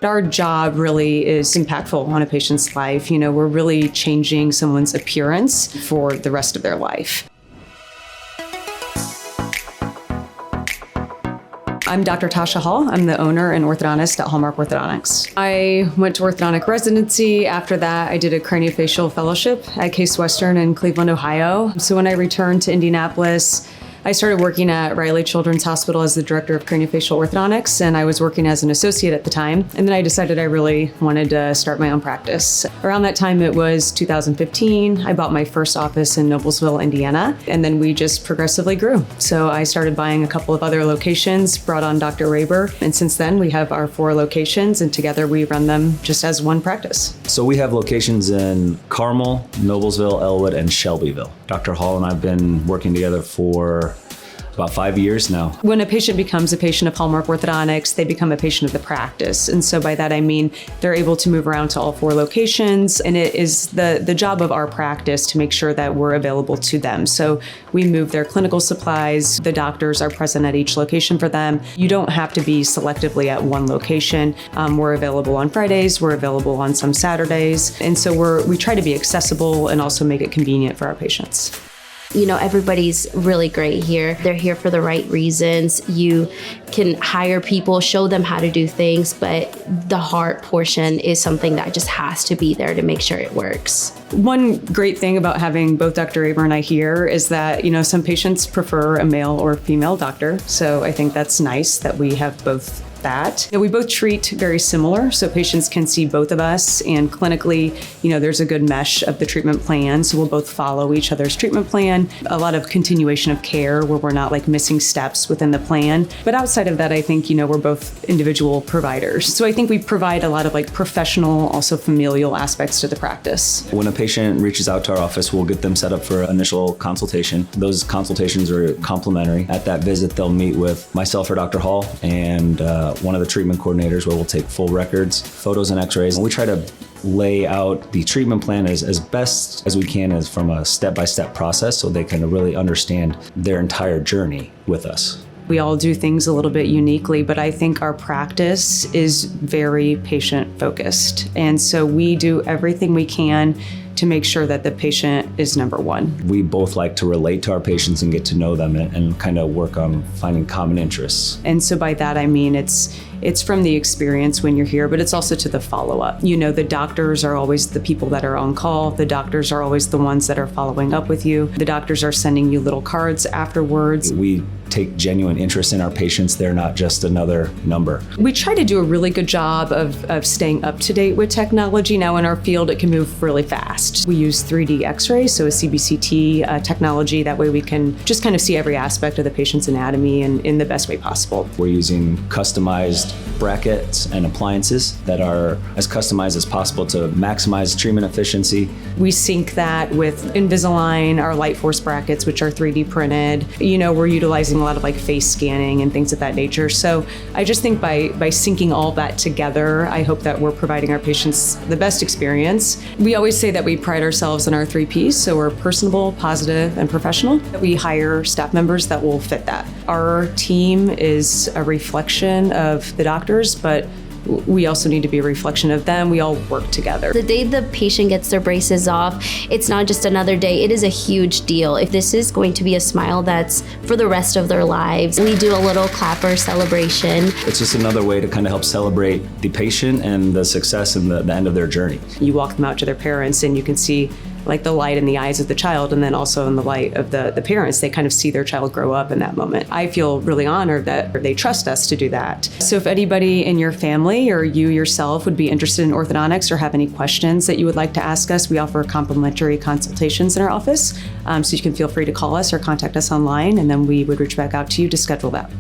Our job really is impactful on a patient's life. We're really changing someone's appearance for the rest of their life. I'm Dr. Tasha Hall. I'm the owner and orthodontist at Hallmark Orthodontics. I went to orthodontic residency. After that, I did a craniofacial fellowship at Case Western in Cleveland, Ohio. So when I returned to Indianapolis, I started working at Riley Children's Hospital as the director of craniofacial orthodontics, and I was working as an associate at the time. And then I decided I really wanted to start my own practice. Around that time, it was 2015. I bought my first office in Noblesville, Indiana, and then we just progressively grew. So I started buying a couple of other locations, brought on Dr. Raber, and since then we have our 4 locations, and together we run them just as one practice. So we have locations in Carmel, Noblesville, Elwood, and Shelbyville. Dr. Hall and I have been working together for about 5 years now. When a patient becomes a patient of Hallmark Orthodontics, they become a patient of the practice. And so by that, I mean, they're able to move around to all 4 locations. And it is the job of our practice to make sure that we're available to them. So we move their clinical supplies. The doctors are present at each location for them. You don't have to be selectively at one location. We're available on Fridays. We're available on some Saturdays. And so we try to be accessible and also make it convenient for our patients. Everybody's really great here. They're here for the right reasons. You can hire people, show them how to do things, but the heart portion is something that just has to be there to make sure it works. One great thing about having both Dr. Raber and I here is that, some patients prefer a male or female doctor. So I think that's nice that we have both that. We both treat very similar, so patients can see both of us, and clinically, there's a good mesh of the treatment plan, so we'll both follow each other's treatment plan. A lot of continuation of care where we're not missing steps within the plan. But outside of that, I think, we're both individual providers. So I think we provide a lot of professional, also familial aspects to the practice. When a patient reaches out to our office, we'll get them set up for initial consultation. Those consultations are complimentary. At that visit, they'll meet with myself or Dr. Hall and one of the treatment coordinators, where we'll take full records, photos, and x-rays. And we try to lay out the treatment plan as best as we can as from a step-by-step process so they can really understand their entire journey with us. We all do things a little bit uniquely, but I think our practice is very patient-focused. And so we do everything we can to make sure that the patient is number one. We both like to relate to our patients and get to know them and kind of work on finding common interests. And so by that, I mean, it's from the experience when you're here, but it's also to the follow-up. The doctors are always the people that are on call. The doctors are always the ones that are following up with you. The doctors are sending you little cards afterwards. We take genuine interest in our patients. They're not just another number. We try to do a really good job of staying up to date with technology. Now in our field, it can move really fast. We use 3D x-rays, so a CBCT technology. That way we can just kind of see every aspect of the patient's anatomy in the best way possible. We're using customized brackets and appliances that are as customized as possible to maximize treatment efficiency. We sync that with Invisalign, our Light Force brackets, which are 3D printed. We're utilizing a lot of face scanning and things of that nature. So I just think by syncing all that together, I hope that we're providing our patients the best experience. We always say that we pride ourselves on our 3 Ps, so we're personable, positive, and professional. We hire staff members that will fit that. Our team is a reflection of the doctors, but we also need to be a reflection of them. We all work together. The day the patient gets their braces off, it's not just another day. It is a huge deal. If this is going to be a smile that's for the rest of their lives, we do a little clapper celebration. It's just another way to kind of help celebrate the patient and the success and the end of their journey. You walk them out to their parents and you can see the light in the eyes of the child, and then also in the light of the parents. They kind of see their child grow up in that moment. I feel really honored that they trust us to do that. So if anybody in your family or you yourself would be interested in orthodontics or have any questions that you would like to ask us, we offer complimentary consultations in our office. So you can feel free to call us or contact us online, and then we would reach back out to you to schedule that.